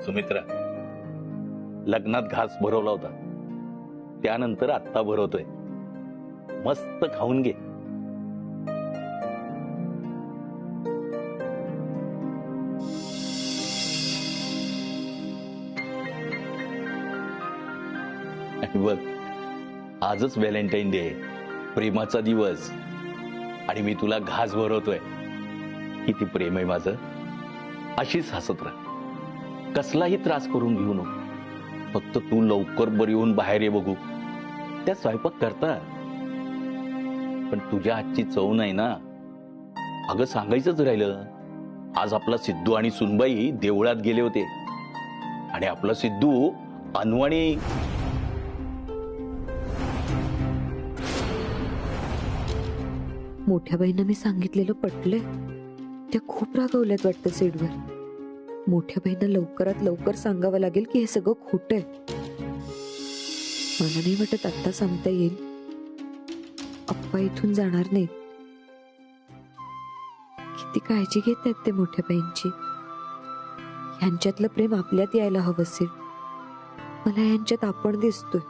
सुमित्रा, लग्नात घास भरवला होता, त्यानंतर आत्ता भरवतोय. मस्त खाऊन घे. आणि बघ, आजच व्हॅलेंटाईन डे, प्रेमाचा दिवस, आणि मी तुला घास भरवतोय. किती प्रेम आहे माझं. अशीच हसत राहा, कसलाही त्रास करून घेऊ नको. फक्त तू लवकर बरी होऊन बाहेर ये बघू. त्या स्वयंपाक करतात, पण तुझ्या हातची चव नाही ना. अगं सांगायचंच राहिलं, आज आपला सिद्धू आणि सुनबाई देवळात गेले होते, आणि आपला सिद्धू अनवाणी मोठ्या बाईंना मी सांगितलेलं पटलंय. त्या खूप रागवल्यात वाटतं सेडवर. मोठ्या बाईंना लवकरात लवकर सांगावं लागेल की हे सगळं खोटं आहे. मला नाही वाटत आता सांगता येईल. अप्पा इथून जाणार नाहीत. किती काळजी घेत आहेत ते मोठ्या बाईंची. ह्यांच्यातलं प्रेम आपल्यात यायला हवं असेल. मला ह्यांच्यात आपण दिसतोय.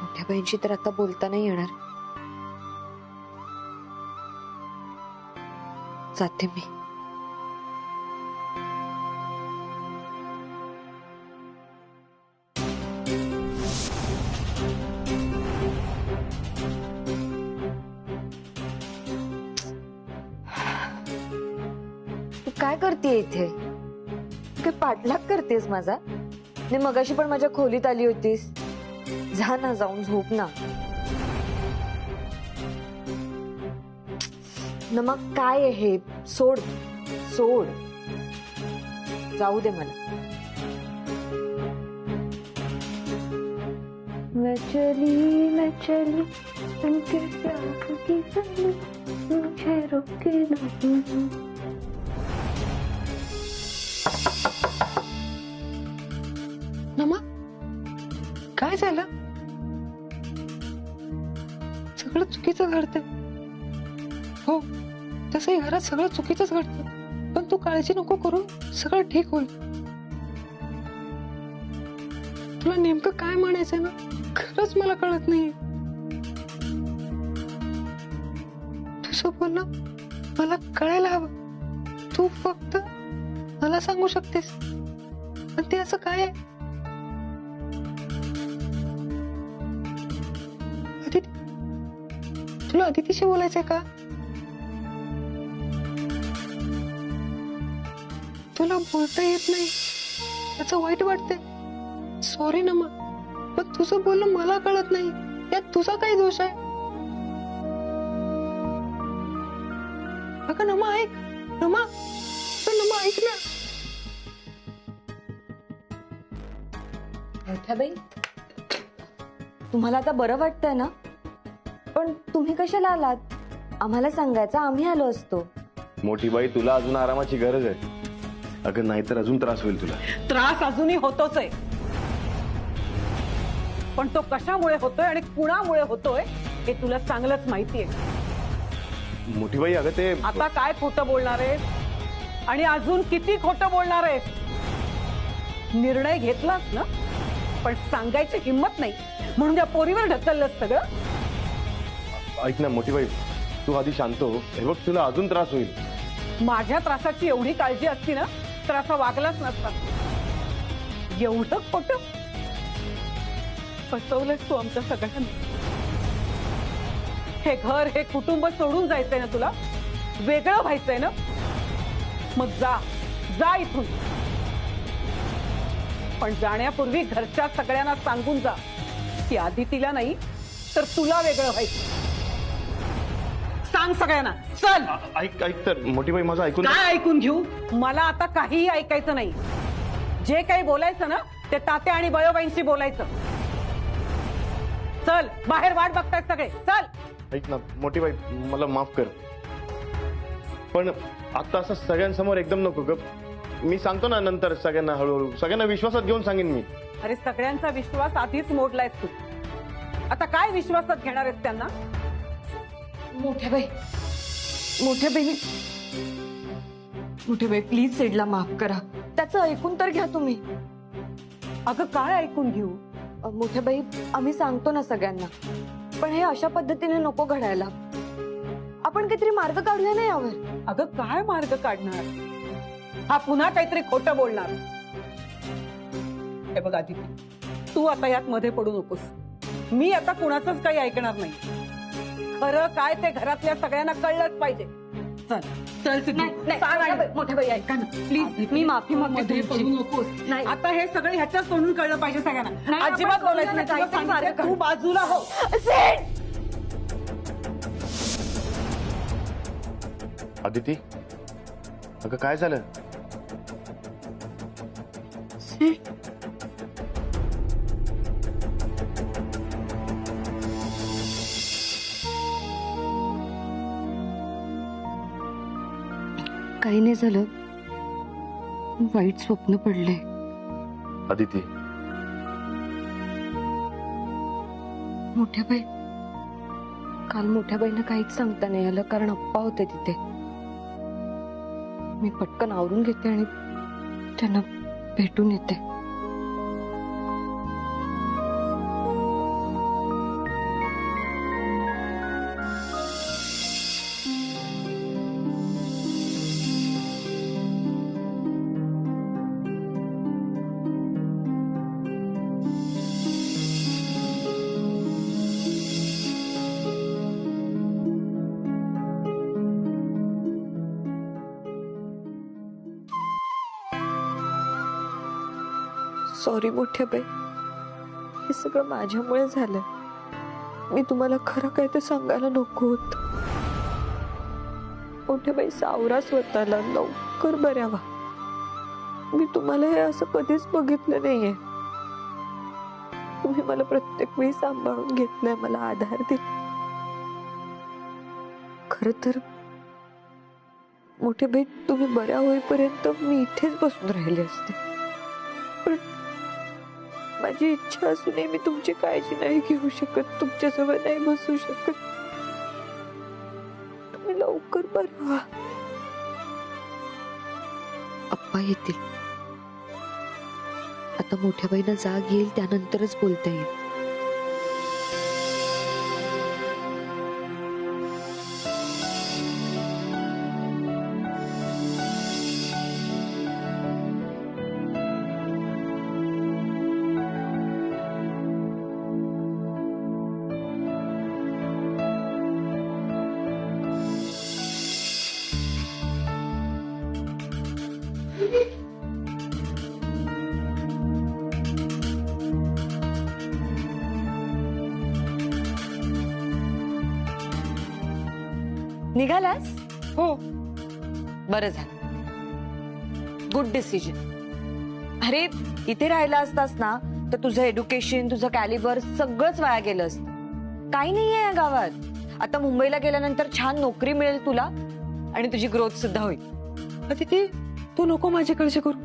मोठ्या बाईंशी तर आता बोलता नाही येणार. जाते मी. तू काय करतेय इथे? काय पाठलाग करतेस माझा? ने मगाशी पण माझ्या खोलीत आली होतीस. जा ना, जाऊन झोप ना. न मग काय आहे हे? सोड सोड, जाऊ दे मला. मैं चली उनके प्यार की चली, मुझे रोके नहीं. नमा, काय झालं? सगळं चुकीचं घडतंय. हो, तसंही घरात सगळं चुकीचंच घडतं, पण तू काळजी नको करू, सगळं ठीक होईल. तुला नेमकं काय म्हणायचंय ना, खरंच मला कळत नाही. तुझं बोलणं मला कळायला हवं. तू फक्त मला सांगू शकतेस, पण ते असं काय आहे? तुला अदितीशी बोलायचंय का? तुला बोलता येत नाही त्याचं वाईट वाटतंय. सॉरी नमा, पण तुझं बोलणं मला कळत नाही. यात तुझा काय दोष आहे? अगं नमा, ऐक. नमा, नमा ऐक ना. मोठ्या बाई, तुम्हाला आता बरं वाटतंय ना? पण तुम्ही कशाला आलात? आम्हाला सांगायचं, आम्ही आलो असतो. मोठी बाई, तुला अजून आरामाची गरज आहे. अगं नाहीतर अजून त्रास होईल तुला. त्रास अजूनही होतोच आहे, पण तो कशामुळे होतोय आणि कुणामुळे होतोय हे तुला चांगलंच माहितीये. मोठी बाई, अगं ते आता काय खोटं बोलणार आहेस आणि अजून किती खोटं बोलणार आहेस? निर्णय घेतलास ना, पण सांगायची हिंमत नाही म्हणून त्या पोरीवर ढकललंस सगळं. ऐक ना मोठी बाई, तू आधी शांत हो. हे बघ, तुला अजून त्रास होईल. माझ्या त्रासाची एवढी काळजी असती ना, तर असा वागलाच नसता. एवढं खोटं फसवलंस तू आमच्या सगळ्यांना. हे घर, हे कुटुंब सोडून जायचंय ना तुला? वेगळं व्हायचंय ना? मग जा, जा इथून. पण जाण्यापूर्वी घरच्या सगळ्यांना सांगून जा की आदितीला नाही तर तुला वेगळं व्हायचं. सांग सगळ्यांना. चल. ऐक ऐक तर मोठी बाई, माझं ऐकून. काय ऐकून घेऊ? मला आता काहीही ऐकायचं नाही. जे काही बोलायचं ना, ते तात्या आणि बळोबाईंशी बोलायचं. चल, बाहेर वाट बघतायत सगळे. चल. ऐक ना मोठी बाई, मला माफ कर, पण आता असं सगळ्यांसमोर एकदम नको ग. मी सांगतो ना नंतर सगळ्यांना, हळूहळू सगळ्यांना विश्वासात घेऊन सांगेन मी. अरे सगळ्यांचा विश्वास आधीच मोडलायस तू. आता काय विश्वासात घेणार आहेस त्यांना? मोठ्या बाई, मोठे बाई प्लीज सेडला माफ करा. त्याचं ऐकून तर घ्या तुम्ही. अगं काय ऐकून घेऊ? मोठे बाई आम्ही सांगतो ना सगळ्यांना, पण हे अशा पद्धतीने नको घडायला. आपण काहीतरी मार्ग काढूया ना यावर. अगं काय मार्ग काढणार? हा पुन्हा काहीतरी खोटं बोलणार. हे बघ आदिती, तू आता यात मध्ये पडू नकोस. मी आता कुणाचंच काही ऐकणार नाही. खरं काय ते घरातल्या सगळ्यांना कळलंच पाहिजे. चल चल सिद्धू, सांग आणि- मोठे बाई ऐका ना प्लीज, मी माफी मागते मध्ये पडू तुमची. नकोस. नाही. आता हे सगळं ह्याच्याच तोंडून कळलं पाहिजे सगळ्यांना. नाही, अजिबात आपण बोलायचं नाही. करूया ना, तुला काहीतरी सांगितलं, मार्ग तू बाजूला हो. सेड अदिती, अगं काय झालं? काही नाही झालं, वाईट स्वप्न पडले. अदिती, मोठ्या बाई, काल मोठ्या बाईंना काहीच सांगता नाही आलं कारण अप्पा होते तिथे. मी पटकन आवरून घेते आणि त्यांना भेटून येते. सॉरी मोठ्या बाई, हे सगळं माझ्यामुळे झालं. मी तुम्हाला खरं काय ते सांगायला नको होत. मोठ्या बाई सावरा स्वतःला, लवकर बऱ्या व्हा. मी तुम्हाला हे असं कधीच बघितलं नाहीये. तुम्ही मला प्रत्येक वेळी सांभाळून घेतलंय, मला आधार दिला. खर तर मोठे बाई, तुम्ही बऱ्या होईपर्यंत मी इथेच बसून राहिले असते, पण माझी इच्छा असूनही मी तुमची काळजी नाही घेऊ शकत, तुमच्याजवळ नाही बसू शकत. तुम्ही लवकर बरं व्हा. अप्पा येतील आता. मोठ्या बाईंना जाग येईल त्यानंतरच बोलता येईल. निघालास? हो. बरं झालं, गुड डिसिजन. अरे इथे राहिला असतास ना तर तुझं एज्युकेशन, तुझं कॅलिबर सगळंच वाया गेलं असतं. काही नाहीये या गावात. आता मुंबईला गेल्यानंतर छान नोकरी मिळेल तुला आणि तुझी ग्रोथ सुद्धा होईल. अदिती, तू नको माझ्याकडचे करू.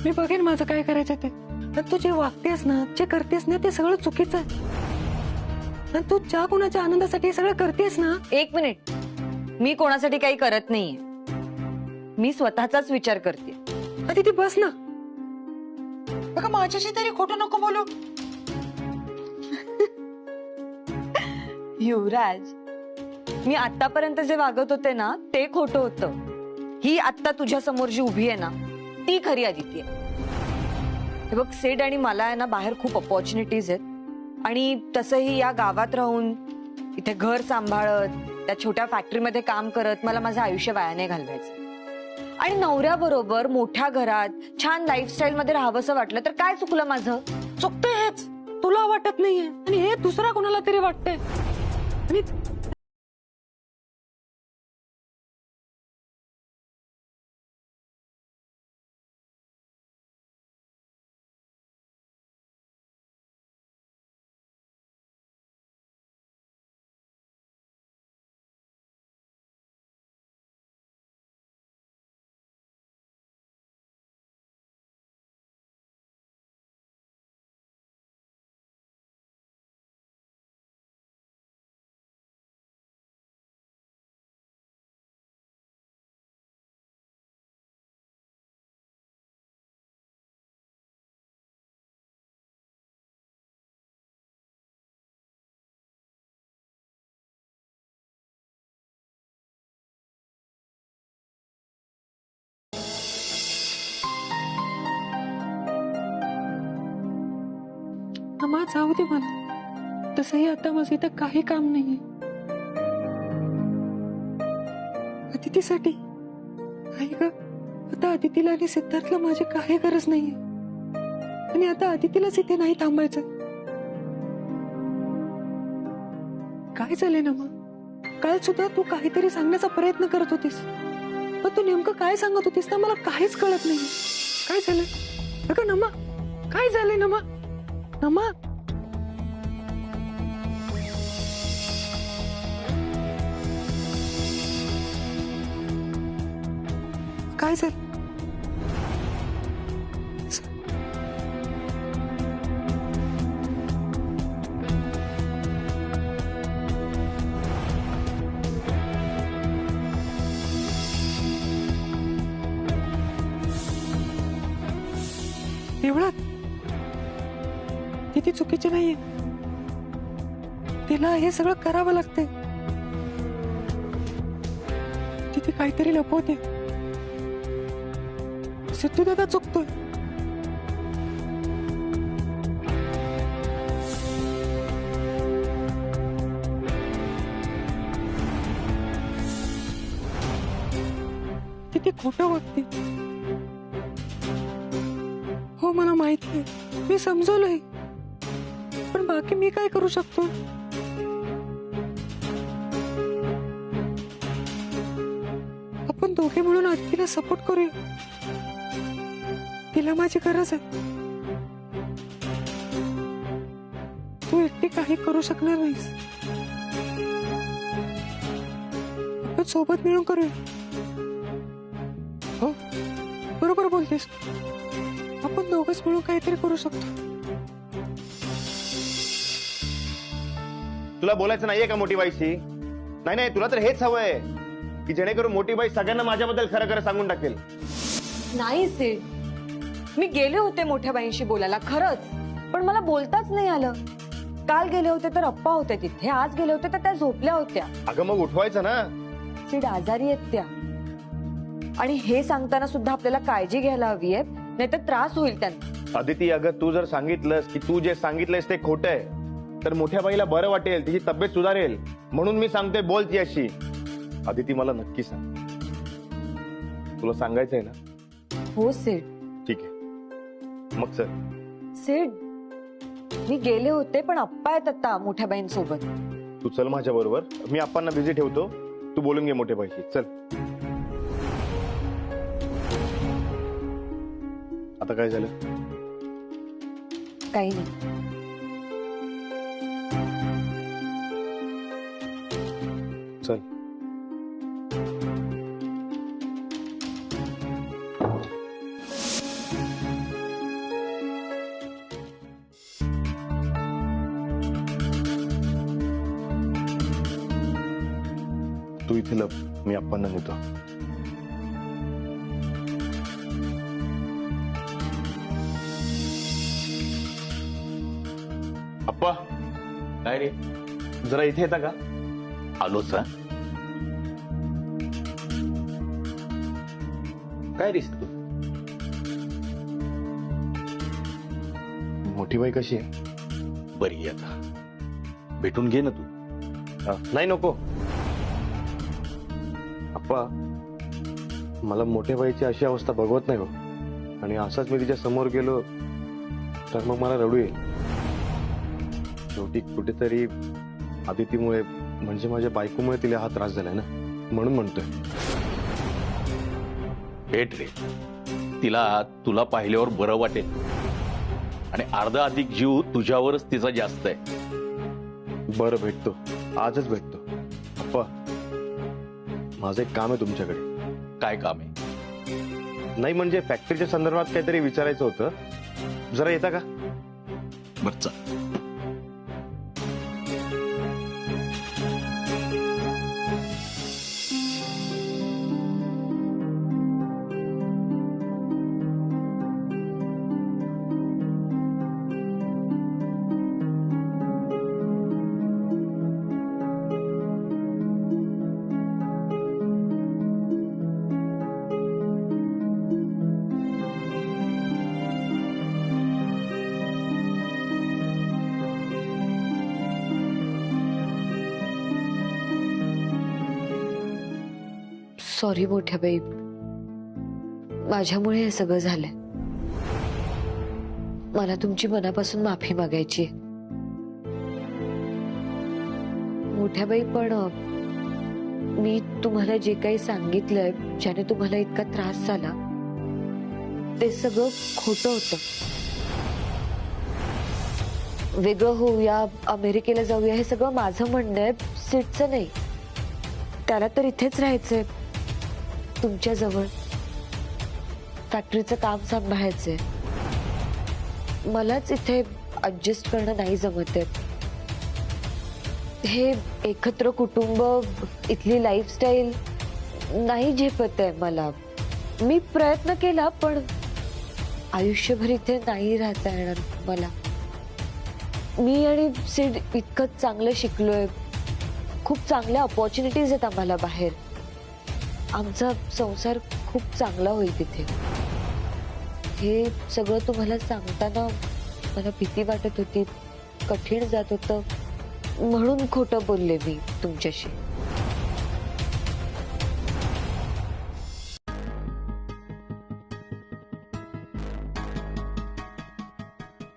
मी बघेन माझं काय करायचं ते. आणि तू जे वागतेस ना, जे करतेस ना, ते सगळं चुकीचं आहे. आणि तू ज्या कोणाच्या आनंदासाठी हे सगळं करतेस ना. एक मिनिट, मी कोणासाठी काही करत नाहीये. मी स्वतःचाच विचार करते. अदिती बस ना. बघा माझ्याशी तरी खोटं नको बोलू. युवराज, मी आतापर्यंत जे वागत होते ना ते खोटं होतं. ही आत्ता तुझ्या समोर जी उभी आहे ना ती खरी आदिती आहे. हे बघ सेड आणि मला आहे ना बाहेर खूप अपॉर्च्युनिटीज आहेत आणि तसंही या गावात राहून इथे घर सांभाळत त्या छोट्या फॅक्टरीमध्ये काम करत मला माझं आयुष्य वाया नाही घालवायचं. आणि नवऱ्याबरोबर मोठ्या घरात छान लाईफस्टाईल मध्ये राहावंसं वाटलं तर काय चुकलं माझं? चुकतंय हेच तुला वाटत नाहीये आणि हे दुसरा कोणाला तरी वाटतंय. आणि नमा जाऊ दे मला. तसंही आता माझं इथं काही काम नाहीये. अदितीसाठी नाही ग, आता अदितीला आणि सिद्धार्थला माझी काही गरज नाहीये. आणि आता अदितीलाच इथे नाही थांबायचं. काय झालंय नमा? काल सुद्धा तू काहीतरी सांगण्याचा प्रयत्न करत होतीस, पण तू नेमकं काय सांगत होतीस ना मला काहीच कळत नाही. काय झालंय अगं नमा? काय झालंय नमा? नमा काय झालं? एवढं ती चुकीची नाहीये. तिला हे सगळं करावं लागतंय. तिथे काहीतरी लपवते. सिद्धू दादा चुकतोय. तिथे खोटं वागते. हो मला माहितीये, मी समजवलंय, पण बाकी मी काय करू शकतो? आपण दोघे मिळून आदितीला सपोर्ट करूया. तिला माझी गरज आहे. तू एकटी काही करू शकणार नाहीस. आपण सोबत मिळून करूया. हो बरोबर बोलतेस तू. आपण दोघच मिळून काहीतरी करू शकतो. तुला बोलायचं नाहीये का मोठी बाईशी? नाही नाही, तुला तर हेच हवंय की जेणेकरून मोठी बाई सगळ्यांना माझ्याबद्दल खरं खरं सांगून टाकेल. नाही सेड, मी गेले होते मोठ्या बाईंशी बोलायला खरंच, पण मला बोलताच नाही आलं. काल गेले होते तर अप्पा होते तिथे, आज गेले होते तर त्या झोपल्या होत्या. अगं मग उठवायचं ना. सीड आजारी आहेत त्या, आणि हे सांगताना सुद्धा आपल्याला काळजी घ्यायला हवी आहे, नाहीतर त्रास होईल त्यांना. अदिती, अगं तू जर सांगितलंस की तू जे सांगितलंस ते खोटं आहे तर मोठ्या बाईला बरं वाटेल, तिची तब्येत सुधारेल. म्हणून मी सांगतोय, बोल ती अशी. अदिती मला नक्की सांग, तुला सांगायचंय ना? हो सेड. ठीक आहे मग चल. सेड, मी गेले होते पण अप्पा आहेत आता मोठ्या बाईंसोबत. तू चल माझ्या बरोबर, मी आप्पांना बिझी ठेवतो. तू बोलून घे मोठ्या बाईशी. चल. आता काय झालं? काही नाही. चल. तू इथे लप, मी आप्पांना नेतो. आप्पा, काय रे? जरा इथे येता का? आलोच. हा काय दिसतो? मोठी बाई कशी आहे? बरी आहे आता. भेटून घे ना तू. नाही नको. अप्पा, मला मोठ्या बाईची अशी अवस्था बघवत नाही हो. आणि असाच मी तिच्या समोर गेलो तर मग मला रडू येईल. शेवटी कुठेतरी आदितीमुळे, म्हणजे माझ्या बायकोमुळे तिला हा त्रास झालाय ना, म्हणून म्हणतोय. भेट रे तिला. तुला पाहिल्यावर बरं वाटेल, आणि अर्धा अधिक जीव तुझ्यावरच तिचा जास्त आहे. बरं, भेटतो. आजच भेटतो. अप्पा, माझं एक काम आहे तुमच्याकडे. काय काम आहे? नाही म्हणजे फॅक्टरीच्या संदर्भात काहीतरी विचारायचं होतं. जरा येता का? बरं चल. सॉरी मोठ्या बाई, माझ्यामुळे हे सगळं झालंय. मला तुमची मनापासून माफी मागायची आहे. मोठ्या बाई, पण मी तुम्हाला जे काही सांगितलंय ज्याने तुम्हाला इतका त्रास झाला ते सगळं खोटं होतं. वेगळं होऊया, अमेरिकेला जाऊया, हे सगळं माझं म्हणणं आहे, सिडचं नाही. त्याला तर इथेच राहायचंय तुमच्या जवळ, फॅक्टरीचं काम सांभाळायचंय. मलाच इथे ऍडजस्ट करणं नाही जमत आहे. हे एकत्र कुटुंब, इथली लाईफस्टाईल नाही झेपत आहे मला. मी प्रयत्न केला पण आयुष्यभर इथे नाही राहता येणार मला. मी आणि सिड इतकं चांगलं शिकलोय, खूप चांगल्या ऑपॉर्च्युनिटीज आहेत आम्हाला बाहेर. आमचा संसार खूप चांगला होईल तिथे. हे सगळं तुम्हाला सांगताना मला भीती वाटत होती, कठीण जात होतं, म्हणून खोटं बोलले मी तुमच्याशी.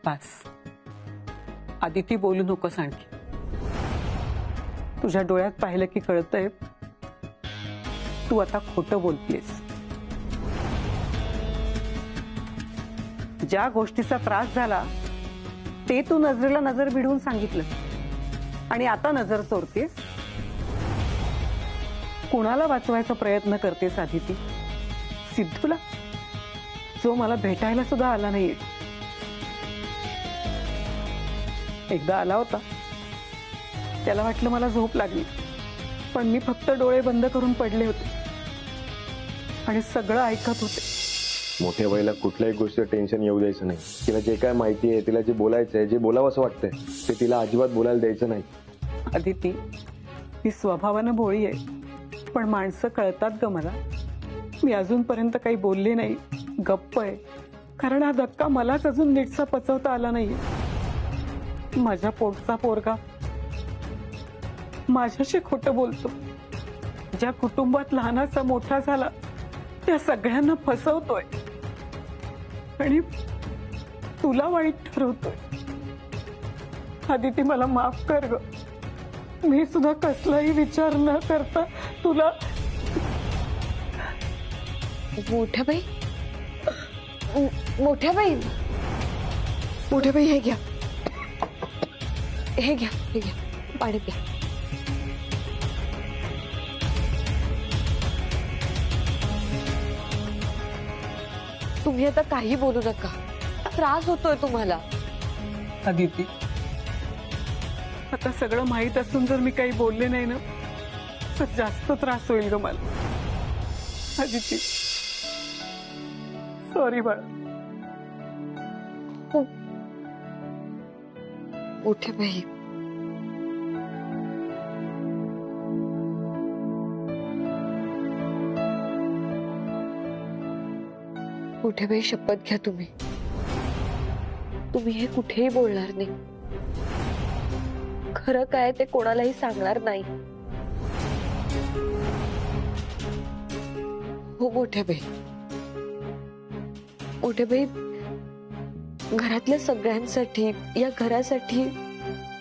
बस आदिती, बोलू नकोस आणखी. तुझ्या डोळ्यात पाहिलं की कळतंय तू आता खोटं बोलतेस. ज्या गोष्टीचा त्रास झाला ते तू नजरेला नजर भिडवून सांगितलंस आणि आता नजर चोरतेस. कुणाला वाचवायचा प्रयत्न करतेस आदिती? सिद्धूला, जो मला भेटायला सुद्धा आला नाहीये. एकदा आला होता, त्याला वाटलं मला झोप लागली, पण मी फक्त डोळे बंद करून पडले होते आणि सगळं ऐकत होते. मोठ्या बाईला कुठल्याही गोष्टीचं टेन्शन येऊ द्यायचं नाही. तिला जे काय माहिती आहे, तिला जे बोलायचं आहे, जे बोलावं असं वाटतंय ते तिला अजिबात बोलायला द्यायचं नाही. अदिती, ती स्वभावानं भोळी आहे, पण माणसं कळतात ग मला. मी अजूनपर्यंत काही बोलले नाही, गप्प आहे, कारण हा धक्का मलाच अजून नीटसा पचवता आला नाहीये. माझ्या पोटचा पोरगा माझ्याशी खोटं बोलतो. ज्या कुटुंबात लहानाचा मोठा झाला त्या सगळ्यांना फसवतोय आणि तुला वाईट ठरवतोय. आदिती, मला माफ कर ग. मी सुद्धा कसलाही विचार न करता तुला. मोठ्या बाई, मोठ्या बाई, मोठ्या बाई, हे घ्या, हे घ्या, हे घ्या, पाणी प्या. तुम्ही आता काही बोलू नका, त्रास होतोय तुम्हाला. अदिती, आता सगळं माहित असून जर मी काही बोलले नाही ना तर जास्त त्रास होईल ग मला. अदिती, सॉरी बाळा. मोठ्या बाई, मोठ्या बाई, शपथ घ्या तुम्ही. तुम्ही हे कुठेही बोलणार नाही. खरं काय ते कोणालाही सांगणार नाही. हो मोठ्या बाई. मोठ्या बाई, घरातल्या सगळ्यांसाठी, या घरासाठी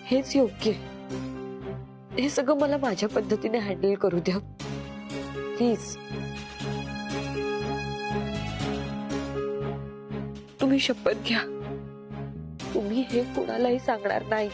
हेच योग्य आहे. हे सगळं मला माझ्या पद्धतीने हँडल करू द्या प्लीज. तुम्ही शपथ घ्या, तुम्ही हे कोणालाही सांगणार नाही.